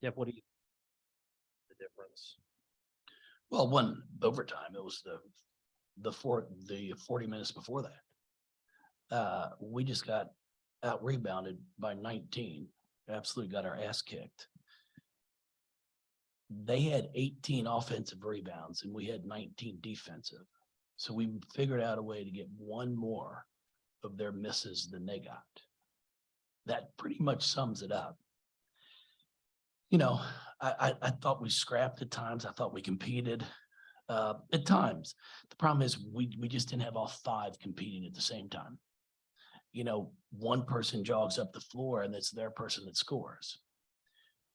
Jeff, what do you the difference? Well, one overtime, it was the 40 minutes before that. We just got out rebounded by 19. Absolutely got our ass kicked. They had 18 offensive rebounds and we had 19 defensive. So we figured out a way to get one more of their misses than they got. That pretty much sums it up. You know, I thought we scrapped at times. I thought we competed at times. The problem is we just didn't have all five competing at the same time. You know, one person jogs up the floor and it's their person that scores.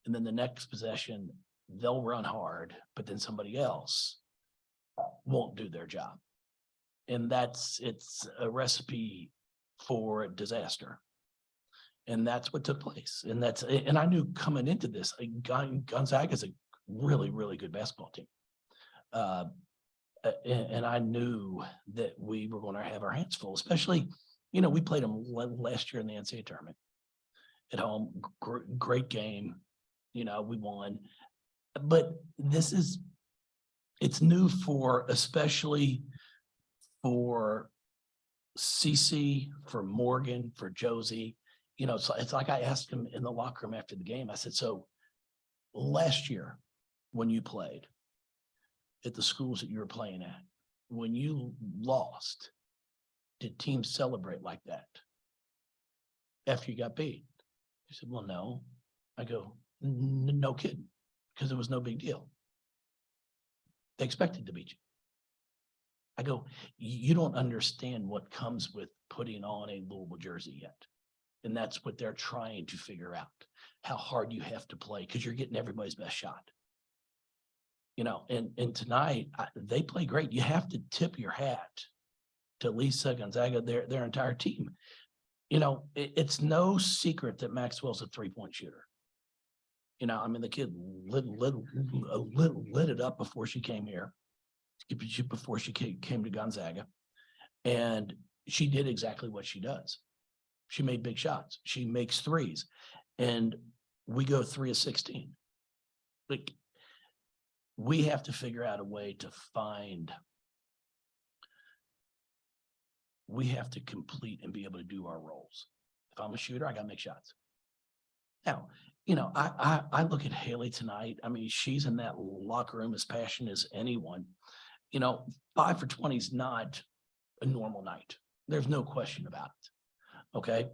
And then the next possession, they'll run hard, but then somebody else won't do their job. And it's a recipe for disaster. And that's what took place. And I knew coming into this, Gonzaga is a really, really good basketball team. And I knew that we were going to have our hands full, especially, you know, we played them last year in the NCAA tournament at home. Great game. You know, we won. But it's new especially for CC, for Morgan, for Josie. You know, so it's like I asked him in the locker room after the game. I said, so last year when you played at the schools that you were playing at, when you lost, did teams celebrate like that after you got beat? He said, well, no. I go, no kidding, because it was no big deal. They expected to beat you. I go, you don't understand what comes with putting on a Louisville jersey yet. And that's what they're trying to figure out, how hard you have to play because you're getting everybody's best shot. You know, and tonight they play great. You have to tip your hat to Lisa, Gonzaga, their entire team. You know, it's no secret that Maxwell's a 3-point shooter. You know, I mean, the kid lit it up before she came here, before she came to Gonzaga. And she did exactly what she does. She made big shots. She makes threes. And we go 3 of 16. Like, we have to figure out a way to we have to complete and be able to do our roles. If I'm a shooter, I got to make shots. Now, you know, I look at Haley tonight. I mean, she's in that locker room as passionate as anyone. You know, 5 for 20 is not a normal night. There's no question about it. Okay.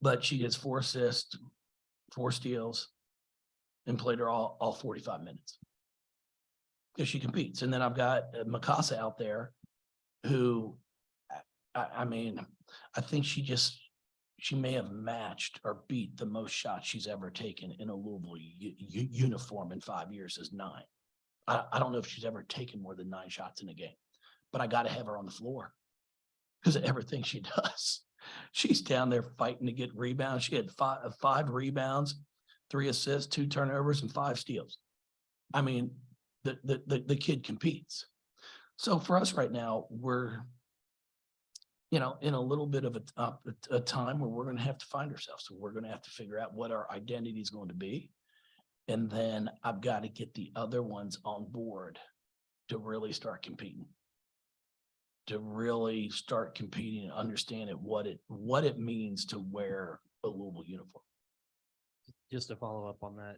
But she gets 4 assists, 4 steals, and played her all 45 minutes. Because she competes. And then I've got Mikasa out there who, I mean, I think she may have matched or beat the most shots she's ever taken in a Louisville uniform in 5 years is 9. I don't know if she's ever taken more than 9 shots in a game, but I got to have her on the floor because of everything she does. She's down there fighting to get rebounds. She had 5 rebounds, 3 assists, 2 turnovers, and 5 steals. I mean, the kid competes. So for us right now, we're, you know, in a little bit of a time where we're going to have to find ourselves. So we're going to have to figure out what our identity is going to be. And then I've got to get the other ones on board to really start competing. And understand what it means to wear a Louisville uniform. Just to follow up on that,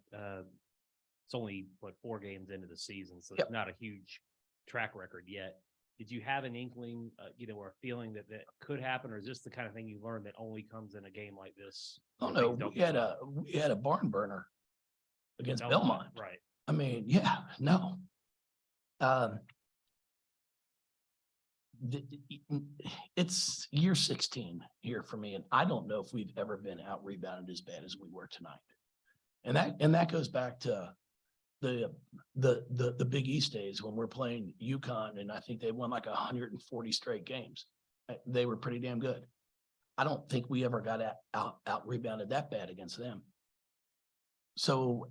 it's only 4 games into the season, so Yep. It's not a huge track record yet. Did you have an inkling, or a feeling that could happen, or is this the kind of thing you learn that only comes in a game like this? Oh no, we had a barn burner against Belmont. Right. I mean, yeah, no. It's year 16 here for me, and I don't know if we've ever been out rebounded as bad as we were tonight. And that goes back to the Big East days when we're playing UConn, and I think they won like 140 straight games. They were pretty damn good. I don't think we ever got out rebounded that bad against them. So,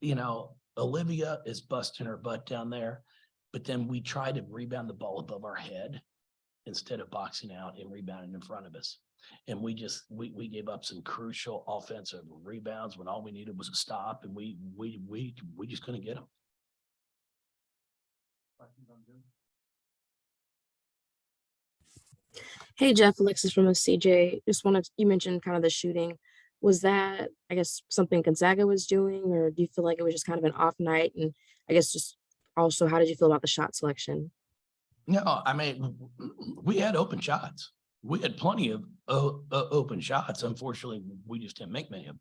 you know, Olivia is busting her butt down there, but then we try to rebound the ball above our head instead of boxing out and rebounding in front of us. And we gave up some crucial offensive rebounds when all we needed was a stop, and we just couldn't get them. Hey Jeff, Alexis from CJ. Just wanted you mentioned kind of the shooting. Was that, I guess, something Gonzaga was doing, or do you feel like it was just kind of an off night? And I guess just also, how did you feel about the shot selection? No, I mean, we had open shots. We had plenty of open shots. Unfortunately, we just didn't make many of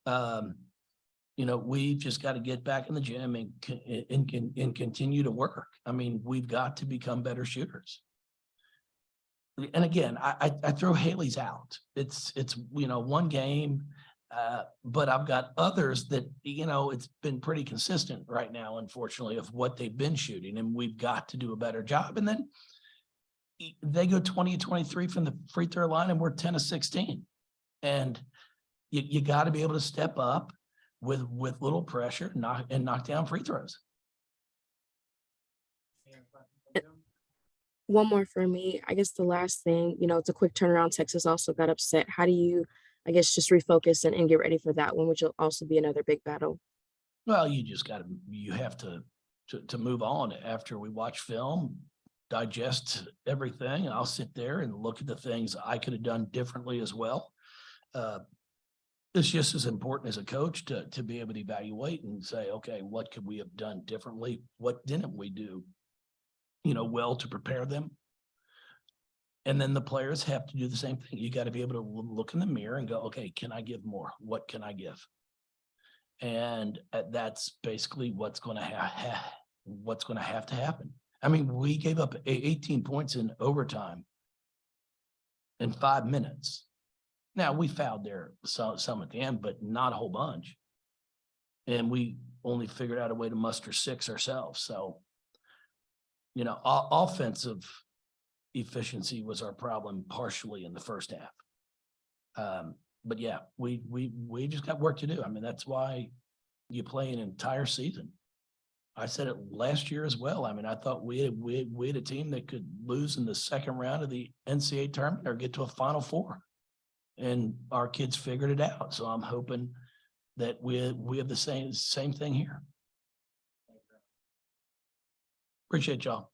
them. We've just got to get back in the gym and continue to work. I mean, we've got to become better shooters. And again, I throw Haley's out. It's one game, but I've got others that, it's been pretty consistent right now, unfortunately, of what they've been shooting, and we've got to do a better job. And then they go 20-23 from the free throw line, and we're 10-16. And you got to be able to step up with little pressure, knock down free throws. One more for me. I guess the last thing, it's a quick turnaround. Texas also got upset. How do you, I guess, just refocus and get ready for that one, which will also be another big battle? Well, you have to move on after we watch film, digest everything. I'll sit there and look at the things I could have done differently as well. It's just as important as a coach to be able to evaluate and say, okay, what could we have done differently? What didn't we do, well to prepare them? And then the players have to do the same thing. You got to be able to look in the mirror and go, okay, can I give more? What can I give? And that's basically what's going to have to happen. I mean, we gave up 18 points in overtime in 5 minutes. Now, we fouled there some at the end, but not a whole bunch. And we only figured out a way to muster 6 ourselves. So, offensive efficiency was our problem partially in the first half. But yeah, we just got work to do. I mean, that's why you play an entire season. I said it last year as well. I mean, I thought we had a team that could lose in the second round of the NCAA tournament or get to a Final Four. And our kids figured it out. So I'm hoping that we have the same thing here. Appreciate y'all.